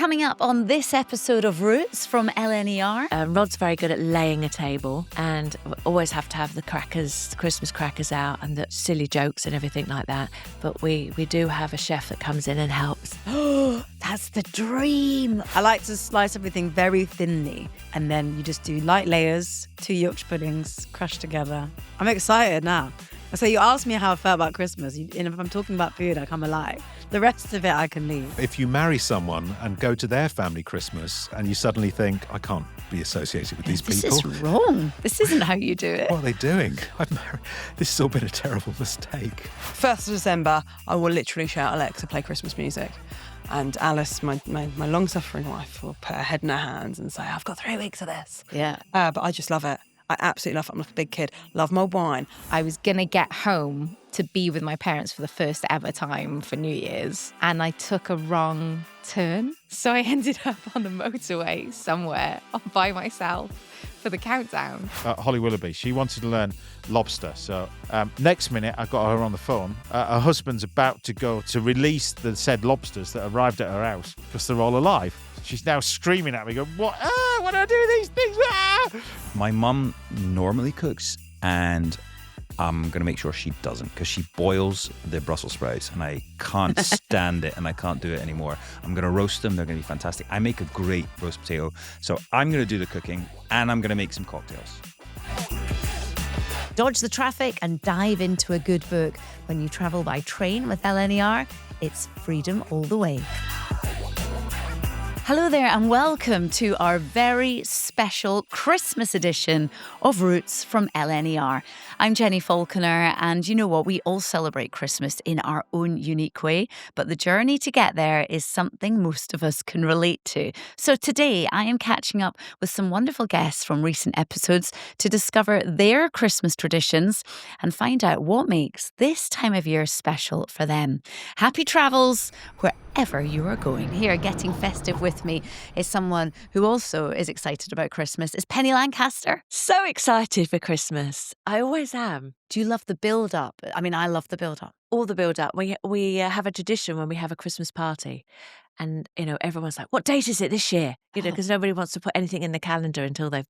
Coming up on this episode of Roots from LNER. Rod's very good at laying a table, and we always have to have the crackers, Christmas crackers out, and the silly jokes and everything like that. But we do have a chef that comes in and helps. Oh, that's the dream. I like to slice everything very thinly, and then you just do light layers, 2 Yorkshire puddings crushed together. I'm excited now. So you asked me how I felt about Christmas, and if I'm talking about food, I come alive. The rest of it I can leave. If you marry someone and go to their family Christmas and you suddenly think, I can't be associated with these people. This is wrong. This isn't how you do it. What are they doing? This has all been a terrible mistake. 1st of December, I will literally shout Alexa, play Christmas music. And Alice, my long-suffering wife, will put her head in her hands and say, I've got 3 weeks of this. Yeah. But I just love it. I absolutely love it. I'm like a big kid. Love mulled wine. I was going to get home to be with my parents for the first ever time for New Year's, and I took a wrong turn. So I ended up on the motorway somewhere by myself for the countdown. Holly Willoughby, she wanted to learn lobster. So next minute, I got her on the phone. Her husband's about to go to release the said lobsters that arrived at her house because they're all alive. She's now screaming at me, going, what? What do I do with these things? My mum normally cooks, and I'm going to make sure she doesn't, because she boils the Brussels sprouts, and I can't stand it, and I can't do it anymore. I'm going to roast them. They're going to be fantastic. I make a great roast potato. So I'm going to do the cooking, and I'm going to make some cocktails. Dodge the traffic and dive into a good book. When you travel by train with LNER, it's freedom all the way. Hello there and welcome to our very special Christmas edition of Roots from LNER. I'm Jenni Falconer, and you know what? We all celebrate Christmas in our own unique way, but the journey to get there is something most of us can relate to. So today I am catching up with some wonderful guests from recent episodes to discover their Christmas traditions and find out what makes this time of year special for them. Happy travels wherever you are going. Here, getting festive with me is someone who also is excited about Christmas. Is Penny Lancaster. So excited for Christmas. I always am. Do you love the build-up? I mean, I love the build-up. All the build-up. We have a tradition when we have a Christmas party. And, everyone's like, what date is it this year? Because nobody wants to put anything in the calendar until they're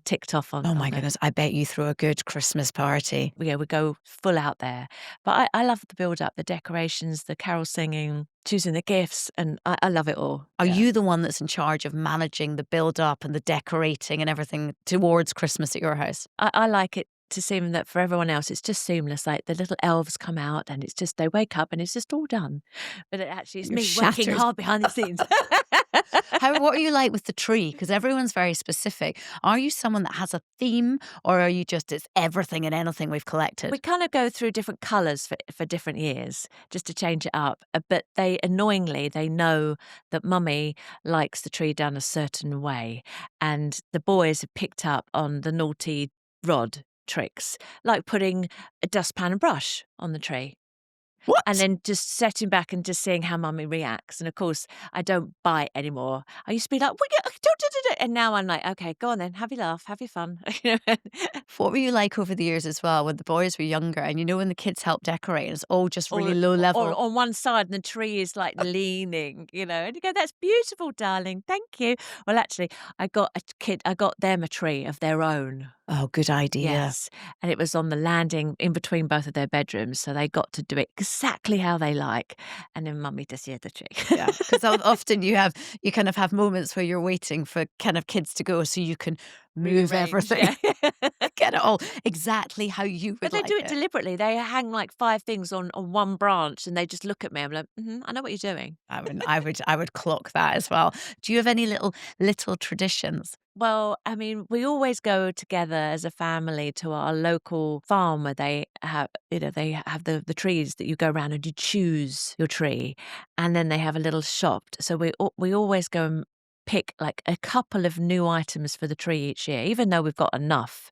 ticked off on. Oh my goodness, I bet you throw a good Christmas party. Yeah, we go full out there. But I love the build-up, the decorations, the carol singing, choosing the gifts, and I love it all. Are you the one that's in charge of managing the build-up and the decorating and everything towards Christmas at your house? I like it to seem that for everyone else it's just seamless, like the little elves come out and it's just they wake up and it's just all done, but it's me working hard behind the scenes. What are you like with the tree? Because everyone's very specific. Are you someone that has a theme, or are you just it's everything and anything we've collected? We kind of go through different colours for different years just to change it up, but they know that Mummy likes the tree done a certain way, and the boys have picked up on the naughty Rod tricks, like putting a dustpan and brush on the tree. What? And then just setting back and just seeing how Mummy reacts. And of course, I don't bite anymore. I used to be like, don't. And now I'm like, okay, go on then, have your laugh, have your fun. What were you like over the years as well when the boys were younger? And when the kids help decorate, it's all just really low level. Or on one side and the tree is like leaning, and you go, that's beautiful, darling, thank you. Well, actually, I got them a tree of their own. Oh, good idea. Yes. And it was on the landing in between both of their bedrooms. So they got to do it exactly how they like. And then Mummy does the tree. Yeah, because often you kind of have moments where you're waiting for kind of kids to go so you can move everything. Yeah. Get it all exactly how you would like it. But they do it deliberately. They hang like 5 things on one branch and they just look at me. I'm like, I know what you're doing. I would clock that as well. Do you have any little traditions? Well, I mean, we always go together as a family to our local farm where they have, the trees that you go around and you choose your tree, and then they have a little shop. So we always go and pick like a couple of new items for the tree each year, even though we've got enough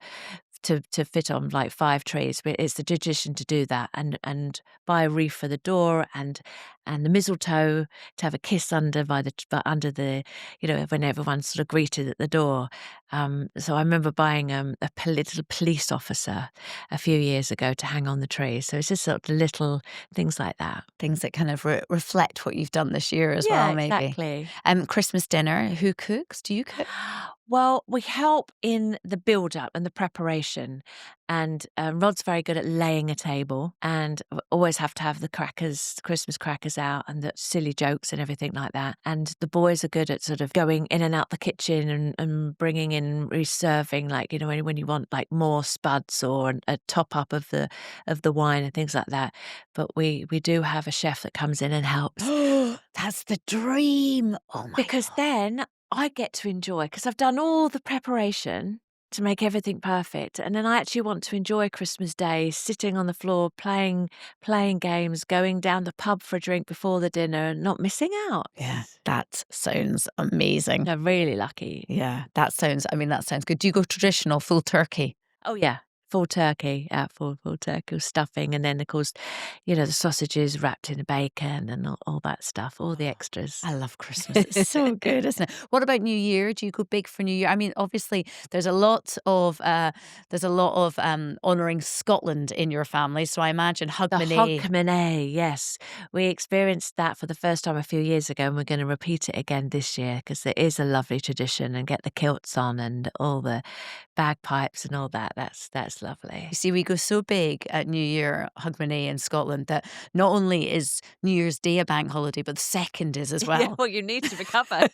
to fit on like 5 trees. But it's the tradition to do that and buy a wreath for the door and the mistletoe to have a kiss under under the when everyone's sort of greeted at the door. So I remember buying a little police officer a few years ago to hang on the tree. So it's just sort of little things like that. Things that kind of reflect what you've done this year as well, maybe. Exactly. Christmas dinner, who cooks? Do you cook? Well, we help in the build-up and the preparation. And Rod's very good at laying a table and always have to have the Christmas crackers out and the silly jokes and everything like that. And the boys are good at sort of going in and out the kitchen and bringing in, reserving, like, when you want like more spuds or a top-up of the wine and things like that. But we do have a chef that comes in and helps. That's the dream. Oh my Because God. then I get to enjoy, because I've done all the preparation to make everything perfect. And then I actually want to enjoy Christmas Day, sitting on the floor, playing games, going down the pub for a drink before the dinner and not missing out. Yeah, that sounds amazing. I'm really lucky. Yeah, that sounds good. Do you go traditional, full turkey? Oh, yeah. Full turkey, full turkey with stuffing. And then, of course, the sausages wrapped in bacon and all that stuff, all the extras. I love Christmas. It's so good, isn't it? What about New Year? Do you go big for New Year? I mean, obviously, there's a lot of honouring Scotland in your family. So I imagine The Hogmanay. Hogmanay, yes. We experienced that for the first time a few years ago, and we're going to repeat it again this year because there is a lovely tradition, and get the kilts on and all the bagpipes and all that. That's lovely. You see, we go so big at New Year, Hogmanay in Scotland, that not only is New Year's Day a bank holiday, but the second is as well. Yeah, well, you need to recover.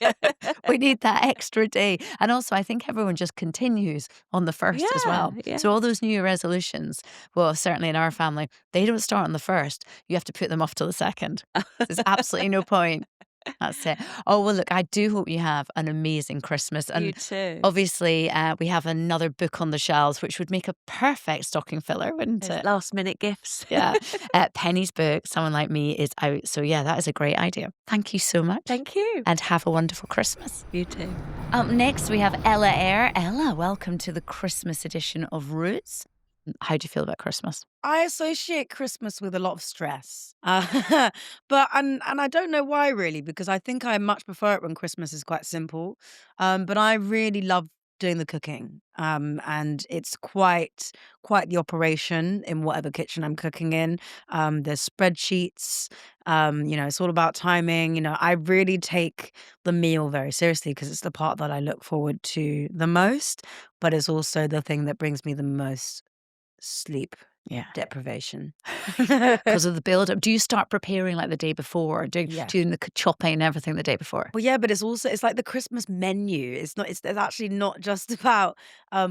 We need that extra day. And also, I think everyone just continues on the 1st as well. Yeah. So all those New Year resolutions, well, certainly in our family, they don't start on the 1st. You have to put them off till the 2nd. There's absolutely no point. That's it. Oh, well, look, I do hope you have an amazing Christmas. And You too. obviously, we have another book on the shelves, which would make a perfect stocking filler, wouldn't There's it? last-minute gifts. Yeah. Penny's book, Someone Like Me, is out. So, yeah, that is a great idea. Thank you so much. Thank you. And have a wonderful Christmas. You too. Up next, we have Eyre. Ella, welcome to the Christmas edition of Roots. How do you feel about Christmas? I associate Christmas with a lot of stress, but I don't know why really, because I think I much prefer it when Christmas is quite simple. But I really love doing the cooking, and it's quite the operation in whatever kitchen I'm cooking in. There's spreadsheets. It's all about timing. I really take the meal very seriously because it's the part that I look forward to the most, but it's also the thing that brings me the most sleep deprivation. Because of the build-up. Do you start preparing like the day before, doing Yeah. the chopping and everything the day before? Well, yeah, but it's like the Christmas menu. It's actually not just about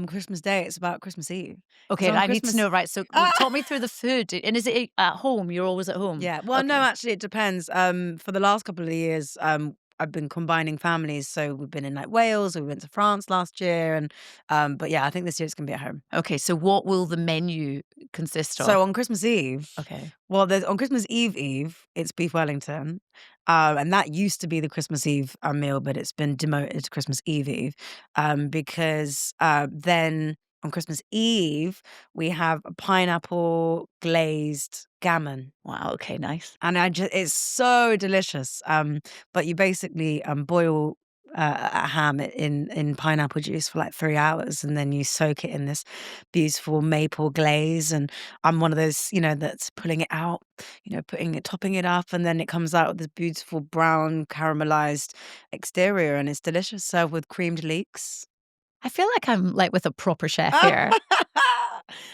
Christmas Day. It's about Christmas Eve. Okay, So on I need to Christmas- know, right, so talk me through the food. And is it at home? You're always at home? Yeah. Well, no, Okay. actually, it depends. For the last couple of years, I've been combining families. So we've been in like Wales. We went to France last year, and but yeah, I think this year it's gonna be at home. Okay, so what will the menu consist of? So on Christmas Eve, Okay. well, on Christmas Eve, it's beef Wellington, and that used to be the Christmas Eve meal, but it's been demoted to Christmas Eve, because then on Christmas Eve we have a pineapple glazed gammon, Wow, okay, nice. and it's so delicious. But you basically boil a ham in pineapple juice for like 3 hours, and then you soak it in this beautiful maple glaze. And I'm one of those, that's pulling it out, topping it up, and then it comes out with this beautiful brown caramelized exterior, and it's delicious. Served with creamed leeks. I feel like I'm like with a proper chef here.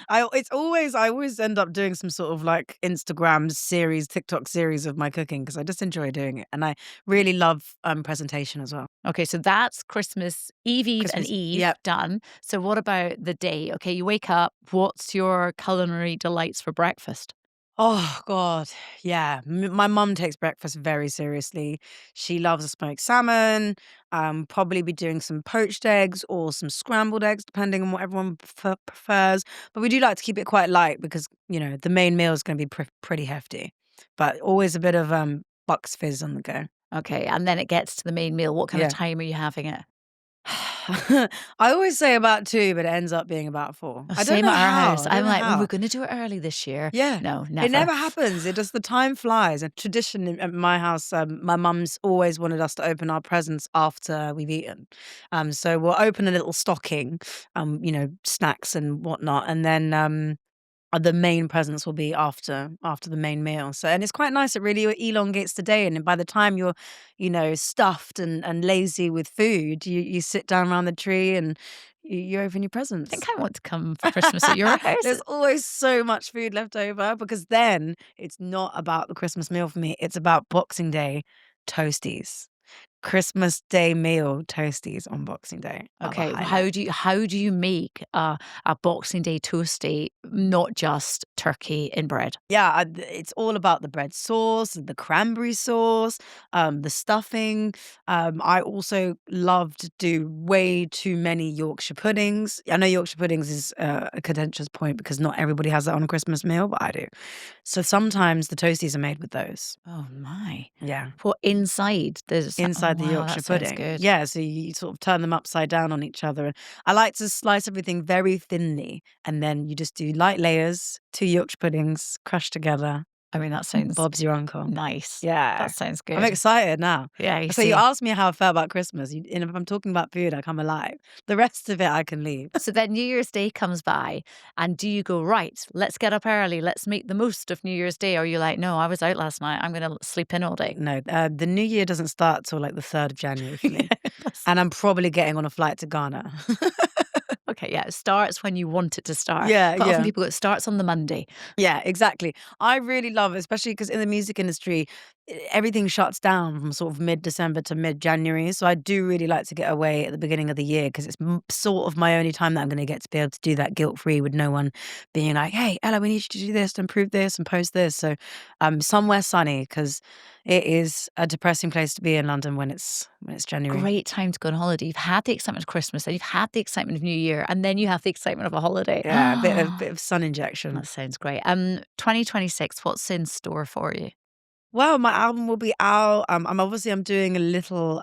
I always end up doing some sort of like Instagram series, TikTok series of my cooking because I just enjoy doing it, and I really love presentation as well. Okay, so that's Christmas Eve and Christmas- Eve yep. done. So what about the day? Okay, you wake up. What's your culinary delights for breakfast? Oh God, yeah. My mum takes breakfast very seriously. She loves a smoked salmon. Probably be doing some poached eggs or some scrambled eggs, depending on what everyone prefers. But we do like to keep it quite light because the main meal is going to be pretty hefty. But always a bit of Bucks Fizz on the go. Okay, and then it gets to the main meal. What kind of Yeah. time are you having it? I always say about 2, but it ends up being about 4. I don't Same know at our how. house. I don't I'm know like, well, how. we're going to do it early this year. Yeah. No, never. It never happens. It just, the time flies. And tradition at my house, my mum's always wanted us to open our presents after we've eaten. So we'll open a little stocking, snacks and whatnot, and then the main presents will be after the main meal. So, and it's quite nice. It really elongates the day, and by the time you're, stuffed and lazy with food, you sit down around the tree and you open your presents. I think I want to come for Christmas at your house. There's always so much food left over, because then it's not about the Christmas meal for me. It's about Boxing Day toasties. Christmas Day meal toasties on Boxing Day. Okay, how do you make a Boxing Day toasty, not just turkey in bread? Yeah, it's all about the bread sauce, the cranberry sauce, the stuffing. I also love to do way too many Yorkshire puddings. I know Yorkshire puddings is a contentious point because not everybody has that on a Christmas meal, but I do. So sometimes the toasties are made with those. Oh my! Yeah. Well, inside there's Inside the wow, Yorkshire that sounds pudding. good. Yeah, so you sort of turn them upside down on each other. And I like to slice everything very thinly, and then you just do light layers, 2 Yorkshire puddings crushed together. I mean, that sounds Bob's your uncle. nice. Yeah. That sounds good. I'm excited now. Yeah. So you asked me how I felt about Christmas. And if I'm talking about food, I come alive. The rest of it I can leave. So then New Year's Day comes by, and do you go, right, let's get up early, let's make the most of New Year's Day? Or are you like, no, I was out last night, I'm going to sleep in all day? No, the new year doesn't start till like the 3rd of January for me. And I'm probably getting on a flight to Ghana. Okay, yeah, it starts when you want it to start. Yeah, Quite yeah. often people go, it starts on the Monday. Yeah, exactly. I really love it, especially because in the music industry, everything shuts down from sort of mid-December to mid-January. So I do really like to get away at the beginning of the year, because it's sort of my only time that I'm going to get to be able to do that guilt-free with no one being like, hey, Ella, we need you to do this, to improve this and post this. So somewhere sunny, because it is a depressing place to be in London when it's January. Great time to go on holiday. You've had the excitement of Christmas, and you've had the excitement of New Year, and then you have the excitement of a holiday. Yeah, a bit of sun injection. That sounds great. 2026, what's in store for you? Well, my album will be out. I'm doing a little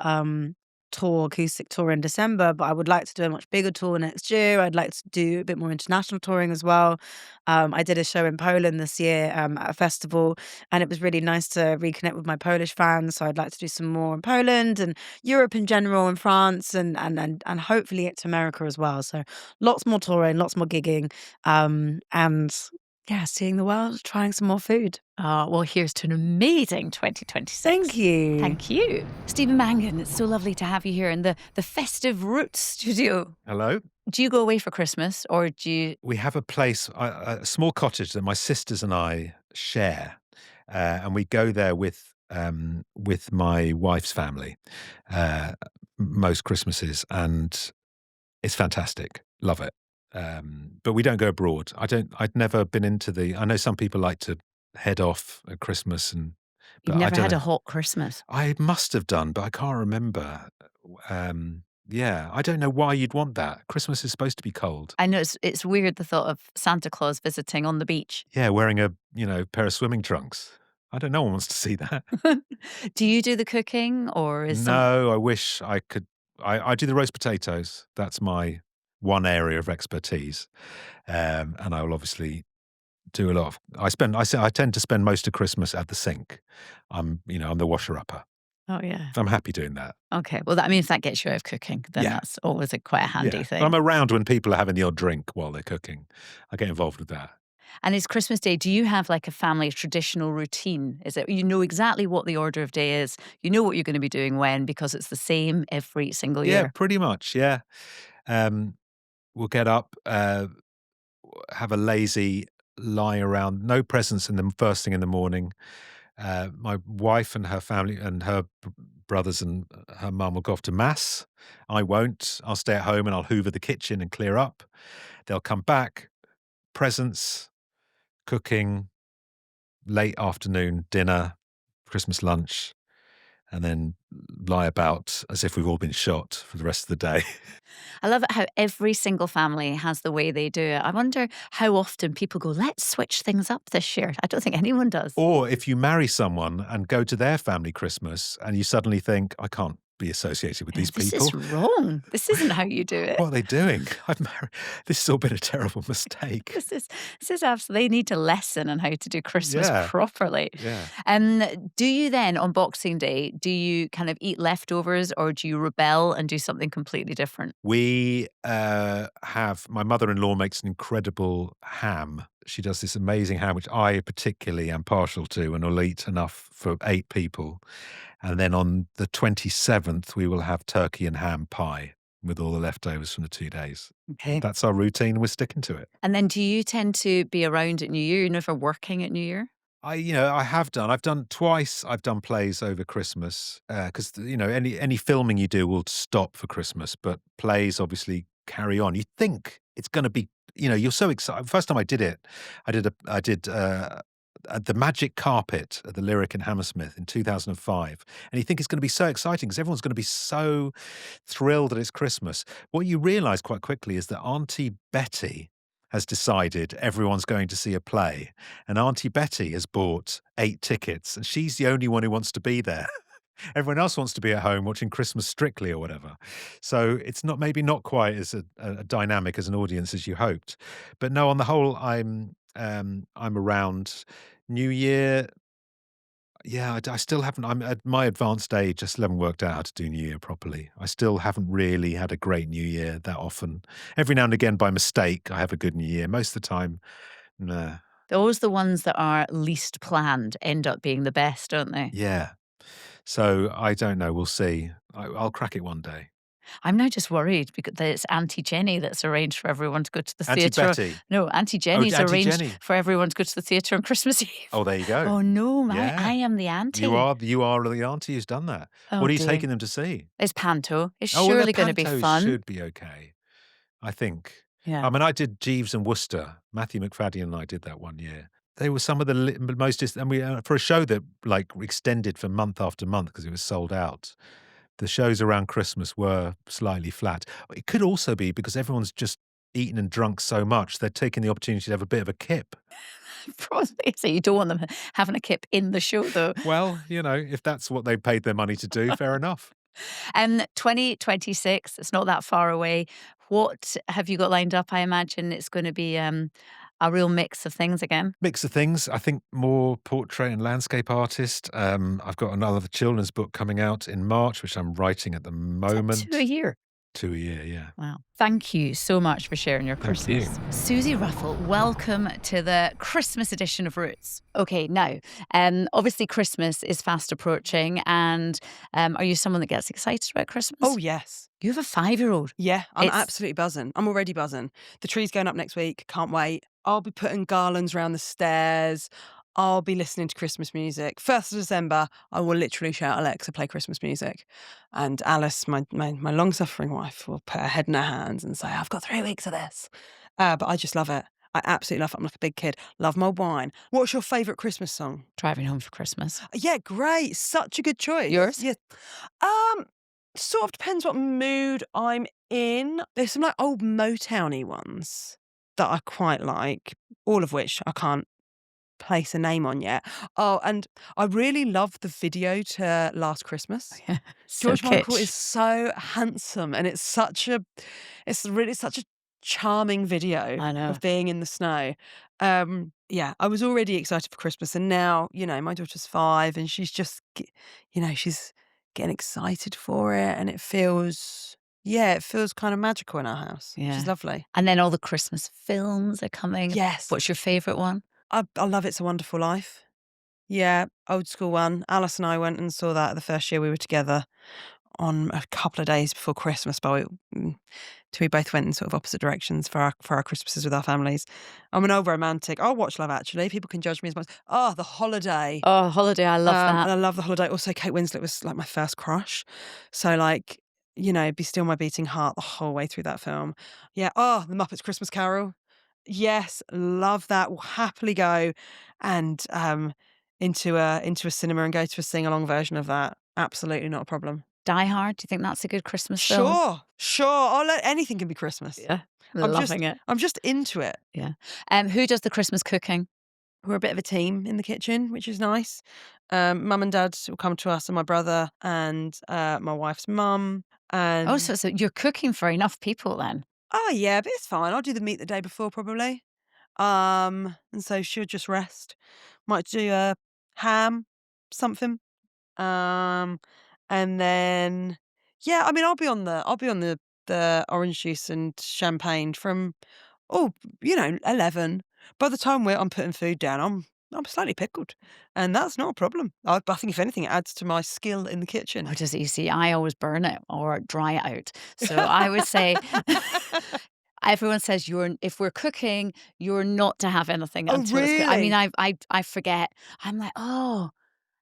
acoustic tour in December, but I would like to do a much bigger tour next year. I'd like to do a bit more international touring as well. I did a show in Poland this year at a festival, and it was really nice to reconnect with my Polish fans. So I'd like to do some more in Poland and Europe in general, and France, and hopefully get to America as well. So lots more touring, lots more gigging, and yeah, seeing the world, trying some more food. Well, here's to an amazing 2026. Thank you. Thank you. Stephen Mangan, it's so lovely to have you here in the festive Roots studio. Hello. Do you go away for Christmas, or do you... We have a place, a small cottage that my sisters and I share, and we go there with my wife's family most Christmases, and it's fantastic. Love it. But we don't go abroad. I'd never been into I know some people like to head off at Christmas, You've never had a hot Christmas? I must have done, but I can't remember. Yeah, I don't know why you'd want that. Christmas is supposed to be cold. I know it's weird, the thought of Santa Claus visiting on the beach. Yeah, wearing a pair of swimming trunks. I don't know. No one wants to see that. Do you do the cooking, or is No, I wish I could. I do the roast potatoes. That's my one area of expertise, and I will obviously do a lot of. I tend to spend most of Christmas at the sink. I'm the washer-upper. Oh yeah. I'm happy doing that. Okay. Well, if that gets you out of cooking, then that's always quite a handy thing. But I'm around when people are having the odd drink while they're cooking. I get involved with that. And it's Christmas Day. Do you have like a family traditional routine? Is it, you know exactly what the order of day is? You know what you're going to be doing when, because it's the same every single year? Yeah, pretty much. Yeah. We'll get up, have a lazy lie around, no presents in the first thing in the morning. My wife and her family and her brothers and her mum will go off to mass. I won't. I'll stay at home and I'll hoover the kitchen and clear up. They'll come back, presents, cooking, late afternoon dinner, Christmas lunch, and then lie about as if we've all been shot for the rest of the day. I love it how every single family has the way they do it. I wonder how often people go, let's switch things up this year. I don't think anyone does. Or if you marry someone and go to their family Christmas and you suddenly think, I can't be associated with these This people. is wrong. This isn't how you do it. What are they doing? This has all been a terrible mistake. This is absolutely. They need to lesson on how to do Christmas Yeah. properly. Yeah. Do you then on Boxing Day? Do you kind of eat leftovers, or do you rebel and do something completely different? We have, my mother-in-law makes an incredible ham. She does this amazing ham, which I particularly am partial to and will eat enough for 8 people. And then on the 27th, we will have turkey and ham pie with all the leftovers from the 2 days. Okay. That's our routine. We're sticking to it. And then do you tend to be around at New Year? You're never working at New Year? I have done. I've done twice. I've done plays over Christmas because any filming you do will stop for Christmas, but plays obviously carry on. You think it's going to be, you're so excited. First time I did it, I did the Magic Carpet at the Lyric in Hammersmith in 2005, and you think it's going to be so exciting because everyone's going to be so thrilled that it's Christmas. What you realise quite quickly is that Auntie Betty has decided everyone's going to see a play, and Auntie Betty has bought 8 tickets, and she's the only one who wants to be there. Everyone else wants to be at home watching Christmas Strictly or whatever. So it's maybe not quite as a dynamic as an audience as you hoped. But no, on the whole, I'm around. New Year. Yeah, I still haven't. I'm at my advanced age. I still haven't worked out how to do New Year properly. I still haven't really had a great New Year that often. Every now and again, by mistake, I have a good New Year. Most of the time, nah. Those the ones that are least planned end up being the best, don't they? Yeah. So I don't know. We'll see. I'll crack it one day. I'm now just worried because it's Auntie Jenni that's arranged for everyone to go to the Auntie theatre. Betty. No, Auntie Jenni's Auntie arranged Jenni. for everyone to go to the theatre on Christmas Eve. Oh, there you go. Oh no, Yeah. I am the auntie. You are the auntie who's done that. Oh, What are you dear. taking them to see? It's Panto. It's Oh, well, surely the going to be Pantos fun. Should be okay, I think. Yeah. I mean, I did Jeeves and Worcester. Matthew McFadden and I did that one year. They were some of the most, and we for a show that like extended for month after month because it was sold out. The shows around Christmas were slightly flat. It could also be because everyone's just eaten and drunk so much they're taking the opportunity to have a bit of a kip. Probably. So you don't want them having a kip in the show, though. Well, if that's what they paid their money to do, fair enough. 2026, it's not that far away. What have you got lined up? I imagine it's going to be a real mix of things again. Mix of things. I think more portrait and landscape artist. I've got another children's book coming out in March, which I'm writing at the moment. 2 a year. 2 a year, yeah. Wow. Thank you so much for sharing your Thank Christmas. you. Suzi Ruffell, welcome to the Christmas edition of Roots. Okay, now, obviously Christmas is fast approaching, and are you someone that gets excited about Christmas? Oh, yes. You have a 5-year-old. Yeah, I'm It's- absolutely buzzing. I'm already buzzing. The tree's going up next week. Can't wait. I'll be putting garlands around the stairs. I'll be listening to Christmas music. 1st of December, I will literally shout, Alexa, play Christmas music. And Alice, my long-suffering wife, will put her head in her hands and say, I've got 3 weeks of this. But I just love it. I absolutely love it. I'm like a big kid. Love my wine. What's your favourite Christmas song? Driving Home for Christmas. Yeah, great. Such a good choice. Yours? Yeah. Sort of depends what mood I'm in. There's some like old Motown-y ones that I quite like, all of which I can't place a name on yet. Oh, and I really love the video to Last Christmas. Yeah. George Michael kitsch. is so handsome, and it's really such a charming video I know. of being in the snow. Yeah, I was already excited for Christmas, and now, my daughter's 5 and she's just, she's getting excited for it, and it feels kind of magical in our house, which Yeah. is lovely. And then all the Christmas films are coming. Yes. What's your favourite one? I love It's a Wonderful Life. Yeah, old school one. Alice and I went and saw that the first year we were together on a couple of days before Christmas, but we both went in sort of opposite directions for our Christmases with our families. I'm an old romantic. I'll watch Love Actually. People can judge me as much. Oh, The Holiday. Oh, Holiday. I love And that. I love The Holiday. Also, Kate Winslet was like my first crush. So like, Be Still My Beating Heart the whole way through that film. Yeah. Oh, The Muppets Christmas Carol. Yes, love that. Will happily go and into a cinema and go to a sing-along version of that. Absolutely not a problem. Die Hard. Do you think that's a good Christmas film? Sure. Anything can be Christmas. Yeah. I'm Loving it. I'm just into it. Yeah. Who does the Christmas cooking? We're a bit of a team in the kitchen, which is nice. Mum and dad will come to us, and my brother and my wife's mum. And Oh, so you're cooking for enough people then. oh yeah, but it's fine. I'll do the meat the day before probably. And so she'll just rest. Might do a ham, something. Um, and then yeah, I mean, I'll be on the orange juice and champagne from 11. By the time I'm putting food down, I'm slightly pickled, and that's not a problem. I think if anything, it adds to my skill in the kitchen. Oh, does it? You see, I always burn it or dry it out. So I would say everyone says if we're cooking, you're not to have anything Oh, until it's cooked. I mean, really? I forget. I'm like, oh,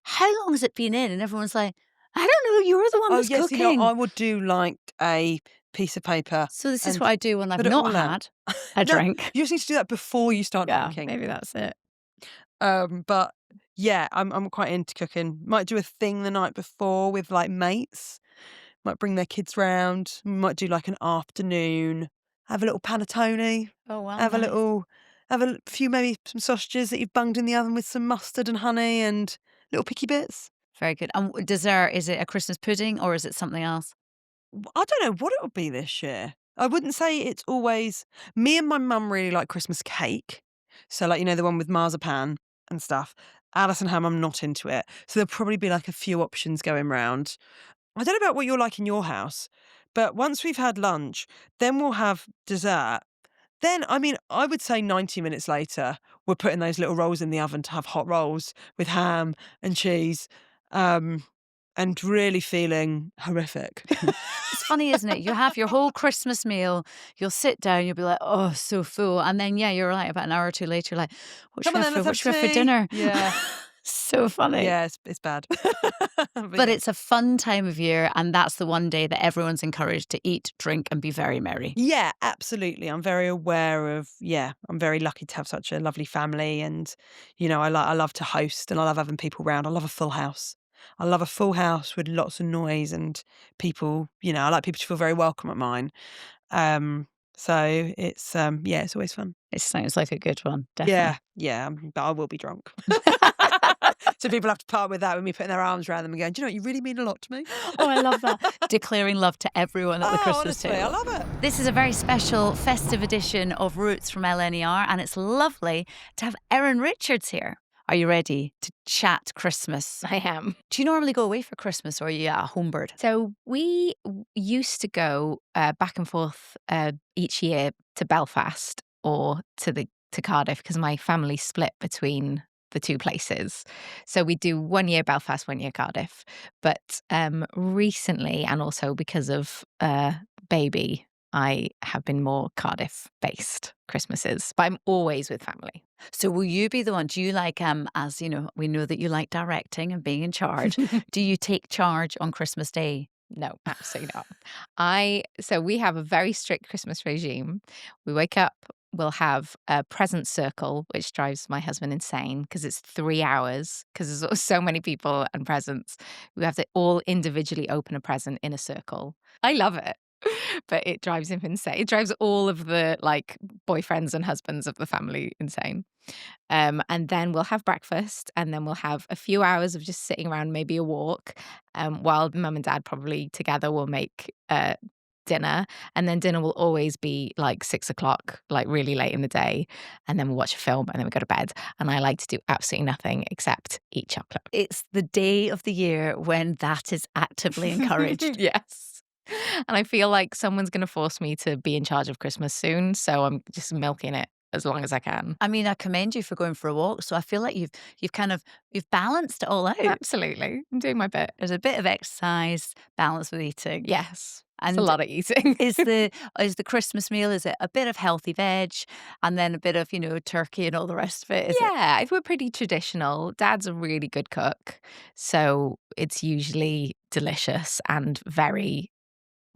how long has it been in? And everyone's like, I don't know. You're the one Oh that's yes, cooking. I would do like a piece of paper. So this is and what I do when I've put it not all out. had a No, drink. you just need to do that before you start Yeah, drinking. maybe that's it. But yeah, I'm quite into cooking. Might do a thing the night before with like mates. Might bring their kids round. Might do like an afternoon. Have a little panettone. Oh wow, Have a nice. little, have a few, maybe some sausages that you've bunged in the oven with some mustard and honey and little picky bits. Very good. And dessert, is it a Christmas pudding or is it something else? I don't know what it'll be this year. I wouldn't say it's always. Me and my mum really like Christmas cake. So, like, the one with marzipan and stuff. Alice and her mum not into it. So, there'll probably be like a few options going round. I don't know about what you're like in your house, but once we've had lunch, then we'll have dessert. Then, I mean, I would say 90 minutes later, we're putting those little rolls in the oven to have hot rolls with ham and cheese, and really feeling horrific. It's funny, isn't it? You have your whole Christmas meal, you'll sit down, you'll be like, oh, so full. And then, yeah, you're right, about an hour or two later, you're like, what should Come we on have then, for, let's what should we have have for tea. dinner? Yeah. So funny. Yeah, it's bad. But it's a fun time of year, and that's the one day that everyone's encouraged to eat, drink, and be very merry. Yeah, absolutely. I'm very aware of, I'm very lucky to have such a lovely family. And, I love to host and I love having people round. I love a full house. I love a full house with lots of noise and people, I like people to feel very welcome at mine. So it's always fun. It sounds like a good one, definitely. Yeah, but I will be drunk. So people have to part with that with me putting their arms around them and going, do you know what, you really mean a lot to me? Oh, I love that. Declaring love to everyone at the Christmas honestly, table. I love it. This is a very special festive edition of Roots from LNER, and it's lovely to have Erin Richards here. Are you ready to chat Christmas? I am. Do you normally go away for Christmas, or are you a home bird? So we used to go back and forth each year to Belfast or to Cardiff because my family split between the two places. So we do 1 year Belfast, 1 year Cardiff. But recently, and also because of baby, I have been more Cardiff-based Christmases, but I'm always with family. So will you be the one? Do you like, as you know, we know that you like directing and being in charge. Do you take charge on Christmas Day? No, absolutely not. So we have a very strict Christmas regime. We wake up, we'll have a present circle, which drives my husband insane because it's 3 hours because there's so many people and presents. We have to all individually open a present in a circle. I love it. But it drives him insane. It drives all of the boyfriends and husbands of the family insane. And then we'll have breakfast, and then we'll have a few hours of just sitting around, maybe a walk, while mum and dad probably together will make dinner. And then dinner will always be 6 o'clock, really late in the day. And then we'll watch a film and then we go to bed. And I like to do absolutely nothing except eat chocolate. It's the day of the year when that is actively encouraged. Yes. And I feel like someone's going to force me to be in charge of Christmas soon. So I'm just milking it as long as I can. I mean, I commend you for going for a walk. So I feel like you've balanced it all out. Absolutely. I'm doing my bit. There's a bit of exercise, balance with eating. Yes. And it's a lot of eating. is the Christmas meal, is it a bit of healthy veg and then a bit of, turkey and all the rest of it? We're pretty traditional. Dad's a really good cook. So it's usually delicious and very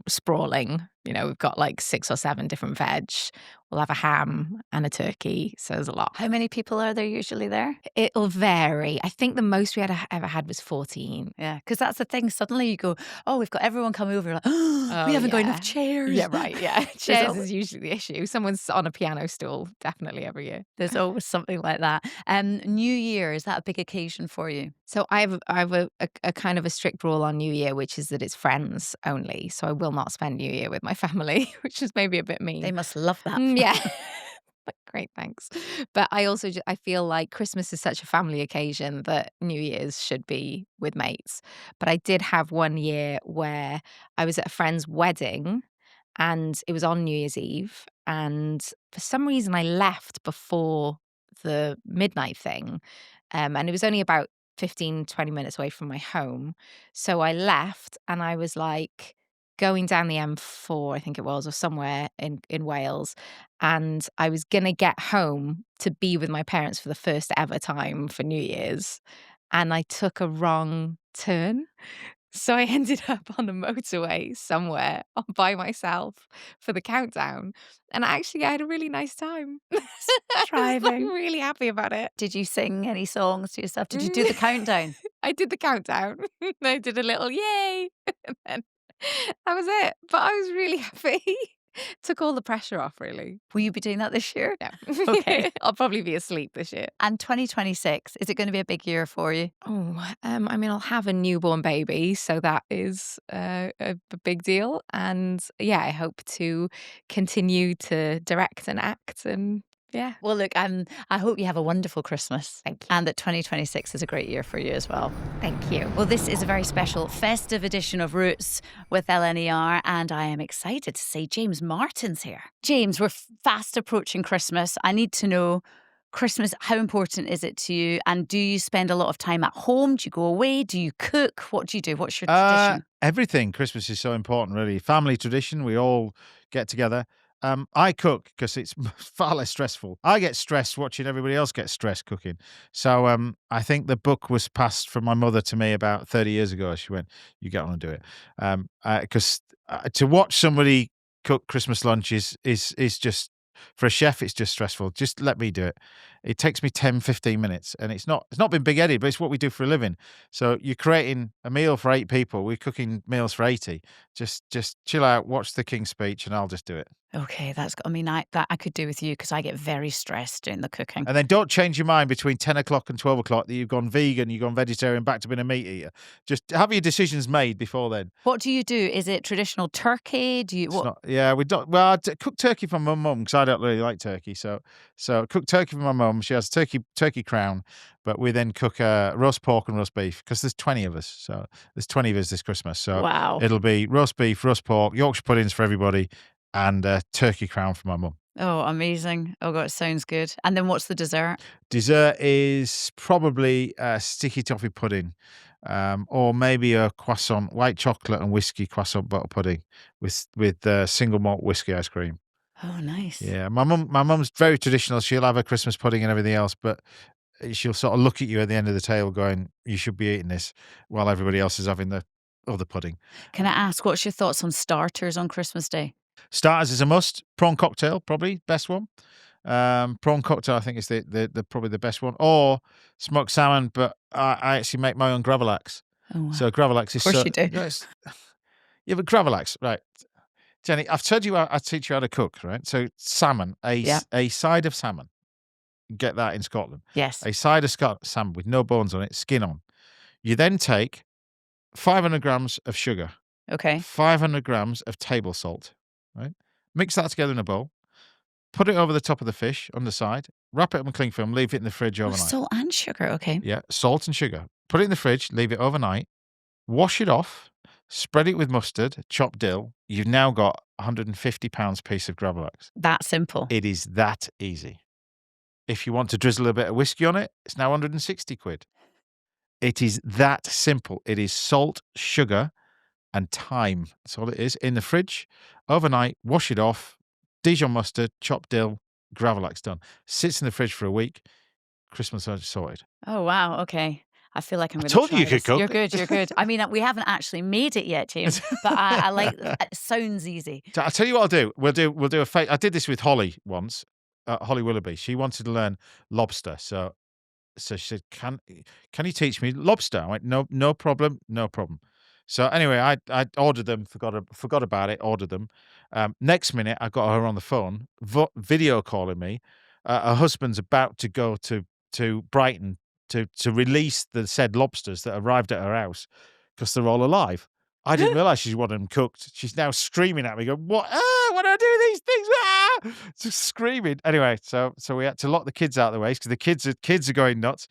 sprawling. You know, we've got like 6 or 7 different veg. We'll have a ham and a turkey. So there's a lot. How many people are there usually there? It'll vary. I think the most we ever had was 14. Yeah, because that's the thing. Suddenly you go, oh, we've got everyone come over. Like, oh, we haven't got enough chairs. Yeah, right. Yeah. Chairs always- is usually the issue. Someone's on a piano stool, definitely every year. There's always something like that. New Year, is that a big occasion for you? So I have a kind of a strict rule on New Year, which is that it's friends only. So I will not spend New Year with my family, which is maybe a bit mean. They must love that. Yeah. Like, great, thanks. But I also I feel like Christmas is such a family occasion that New Year's should be with mates. But I did have one year where I was at a friend's wedding and it was on New Year's Eve. And for some reason, I left before the midnight thing. And it was only about 15, 20 minutes away from my home. So I left and I was like going down the M4, I think it was, or somewhere in Wales. And I was going to get home to be with my parents for the first ever time for New Year's. And I took a wrong turn. So I ended up on the motorway somewhere by myself for the countdown. And actually, I had a really nice time. Driving. I'm really happy about it. Did you sing any songs to yourself? Did you do the countdown? I did the countdown. I did a little yay. And then that was it. But I was really happy. Took all the pressure off, really. Will you be doing that this year? No. Okay. I'll probably be asleep this year. And 2026, is it going to be a big year for you? Oh, I mean, I'll have a newborn baby, so that is a big deal. And yeah, I hope to continue to direct and act and yeah. Well, look, I hope you have a wonderful Christmas. Thank you. And that 2026 is a great year for you as well. Thank you. Well, this is a very special festive edition of Roots with LNER, and I am excited to say James Martin's here. James, we're fast approaching Christmas. I need to know, Christmas, how important is it to you? And do you spend a lot of time at home? Do you go away? Do you cook? What do you do? What's your tradition? Everything. Christmas is so important, really. Family tradition. We all get together. I cook because it's far less stressful. I get stressed watching everybody else get stressed cooking. So I think the book was passed from my mother to me about 30 years ago. She went, "You get on and do it." Because to watch somebody cook Christmas lunch is just, for a chef, it's just stressful. Just let me do it. It takes me 10, 15 minutes, and it's not been big-headed, but it's what we do for a living. So you're creating a meal for 8 people. We're cooking meals for 80. Just chill out, watch the King's Speech, and I'll just do it. Okay, I could do with you because I get very stressed doing the cooking. And then don't change your mind between 10 o'clock and 12 o'clock that you've gone vegan, you've gone vegetarian, back to being a meat eater. Just have your decisions made before then. What do you do? Is it traditional turkey? Do you We don't. Well, I cook turkey for my mum because I don't really like turkey. So cook turkey for my mum. She has turkey crown, but we then cook roast pork and roast beef because there's 20 of us. So there's 20 of us this Christmas. So Wow. It'll be roast beef, roast pork, Yorkshire puddings for everybody, and turkey crown for my mum. Oh, amazing. Oh, God, it sounds good. And then what's the dessert? Dessert is probably sticky toffee pudding, or maybe a croissant, white chocolate and whiskey croissant butter pudding with single malt whiskey ice cream. Oh, nice. Yeah, my mum's very traditional. She'll have a Christmas pudding and everything else, but she'll sort of look at you at the end of the table going, "You should be eating this," while everybody else is having the other pudding. Can I ask, what's your thoughts on starters on Christmas Day? Starters is a must. Prawn cocktail, probably best one. Prawn cocktail, I think, is the probably the best one. Or smoked salmon, but I actually make my own gravlax. Oh, wow. So gravlax is Of course you do. Yeah, but gravlax, right? Jenny, I've told you I teach you how to cook, right? So salmon, a side of salmon. Get that in Scotland. Yes. A side of salmon with no bones on it, skin on. You then take 500 grams of sugar, Okay. 500 grams of table salt, right? Mix that together in a bowl. Put it over the top of the fish on the side. Wrap it up in cling film. Leave it in the fridge Oh, overnight. salt and sugar. Okay. Yeah, salt and sugar. Put it in the fridge. Leave it overnight. Wash it off. Spread it with mustard, chopped dill. You've now got £150 piece of gravlax. That simple. It is that easy. If you want to drizzle a bit of whiskey on it, it's now 160 quid. It is that simple. It is salt, sugar, and thyme. That's all it is. In the fridge, overnight, wash it off, Dijon mustard, chopped dill, gravlax done. Sits in the fridge for a week. Christmas lunch sorted. Oh, wow. Okay. I feel like I'm going to told try you you could this. cook. You're good. You're good. I mean, we haven't actually made it yet, James, but I like. It sounds easy. So I'll tell you what I'll do. We'll do a I did this with Holly once. Holly Willoughby. She wanted to learn lobster, so she said, "Can you teach me lobster?" I went, "No problem, no problem." So anyway, I ordered them. Forgot about it. Ordered them. Next minute, I got her on the phone, video calling me. Her husband's about to go to Brighton to release the said lobsters that arrived at her house because they're all alive. I didn't realise she wanted them cooked. She's now screaming at me, going, "What? What do I do with these things?" Just screaming. Anyway, so we had to lock the kids out of the way because the kids are going nuts,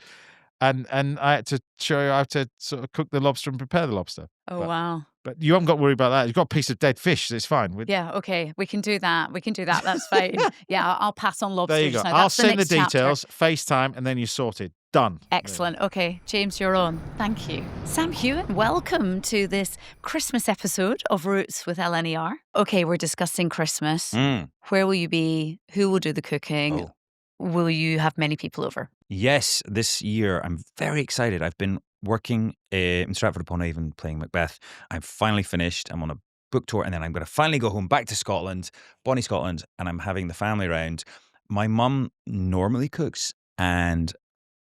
and I had to show you how to sort of cook the lobster and prepare the lobster. Oh, wow. But you haven't got to worry about that. You've got a piece of dead fish, so it's fine. Yeah, okay. We can do that. That's fine. Yeah, I'll pass on lobsters. There you go. Now. I'll That's send the next chapter. details, FaceTime, and then you're sorted. Done. Excellent. Okay, James, you're on. Thank you. Sam Hewitt, welcome to this Christmas episode of Roots with LNER. Okay, we're discussing Christmas. Where will you be? Who will do the cooking? Oh. Will you have many people over? Yes, this year I'm very excited. I've been working in Stratford-upon-Avon playing Macbeth. I'm finally finished. I'm on a book tour, and then I'm going to finally go home back to Scotland, Bonnie Scotland, and I'm having the family round. My mum normally cooks, and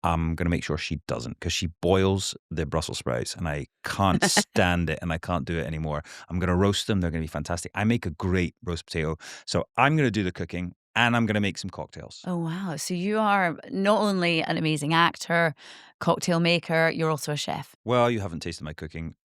I'm going to make sure she doesn't because she boils the Brussels sprouts and I can't stand it and I can't do it anymore. I'm going to roast them. They're going to be fantastic. I make a great roast potato. So I'm going to do the cooking and I'm going to make some cocktails. Oh, wow. So you are not only an amazing actor, cocktail maker, you're also a chef. Well, you haven't tasted my cooking,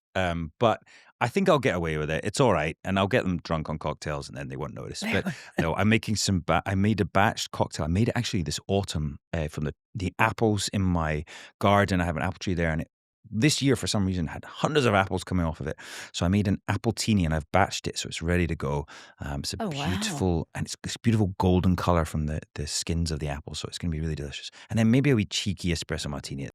but I think I'll get away with it. It's all right. And I'll get them drunk on cocktails and then they won't notice. But no, I'm making I made a batch cocktail. I made it actually this autumn from the apples in my garden. I have an apple tree there, and this year, for some reason, had hundreds of apples coming off of it. So I made an appletini and I've batched it so it's ready to go. It's a beautiful, and it's this beautiful golden color from the skins of the apples. So it's going to be really delicious. And then maybe a wee cheeky espresso martini.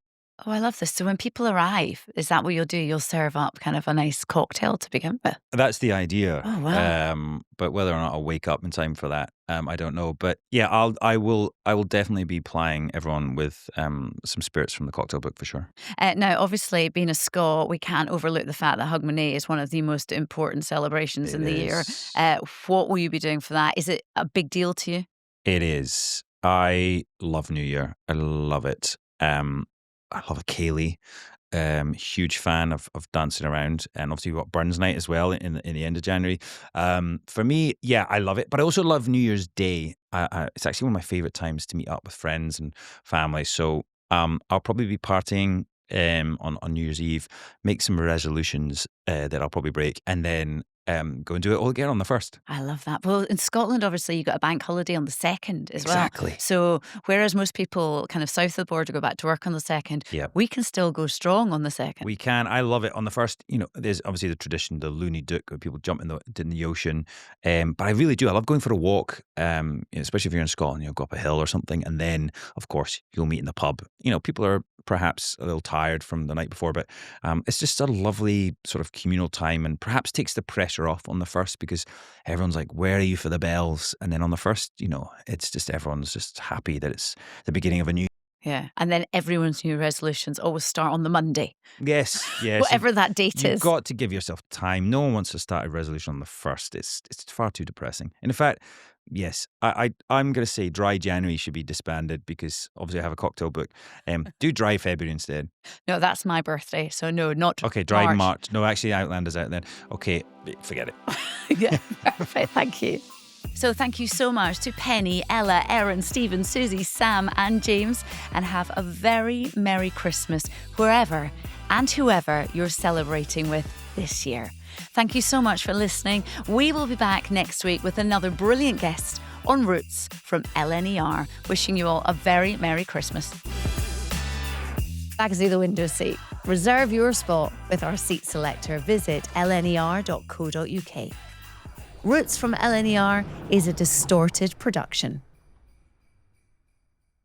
Oh, I love this. So when people arrive, is that what you'll do? You'll serve up kind of a nice cocktail to begin with? That's the idea. Oh, wow. But whether or not I'll wake up in time for that, I don't know. But yeah, I will definitely be plying everyone with some spirits from the cocktail book for sure. Now, obviously, being a Scot, we can't overlook the fact that Hogmanay is one of the most important celebrations in the year. What will you be doing for that? Is it a big deal to you? It is. I love New Year. I love it. I love a ceilidh. Huge fan of dancing around, and obviously we've got Burns Night as well in the end of January. For me, yeah, I love it, but I also love New Year's Day. It's actually one of my favorite times to meet up with friends and family. So I'll probably be partying on New Year's Eve, make some resolutions that I'll probably break, and then go and do it all again on the 1st. I love that. Well, in Scotland, obviously, you got a bank holiday on the 2nd as well. Exactly. So whereas most people kind of south of the border go back to work on the 2nd, we can still go strong on the 2nd. We can. I love it. On the 1st, there's obviously the tradition, the Looney Duck, where people jump in the ocean. But I really do. I love going for a walk, especially if you're in Scotland, go up a hill or something. And then, of course, you'll meet in the pub. People are perhaps a little tired from the night before, but it's just a lovely sort of communal time, and perhaps takes the pressure off on the 1st because everyone's like, where are you for the bells? And then on the 1st, it's just everyone's just happy that it's the beginning of a new. Yeah. And then everyone's new resolutions always start on the Monday. Yes. Whatever that date is. You've got to give yourself time. No one wants to start a resolution on the 1st. It's far too depressing. And in fact, yes, I'm going to say dry January should be disbanded because obviously I have a cocktail book. Do dry February instead. No, that's my birthday. So no, not Okay, dry March. No, actually Outlander's out then. Okay, forget it. Yeah, perfect. Thank you. So thank you so much to Penny, Ella, Erin, Stephen, Suzi, Sam and James, and have a very Merry Christmas wherever and whoever you're celebrating with this year. Thank you so much for listening. We will be back next week with another brilliant guest on Roots from LNER. Wishing you all a very Merry Christmas. Back to the window seat. Reserve your spot with our seat selector. Visit lner.co.uk. Roots from LNER is a Distorted production.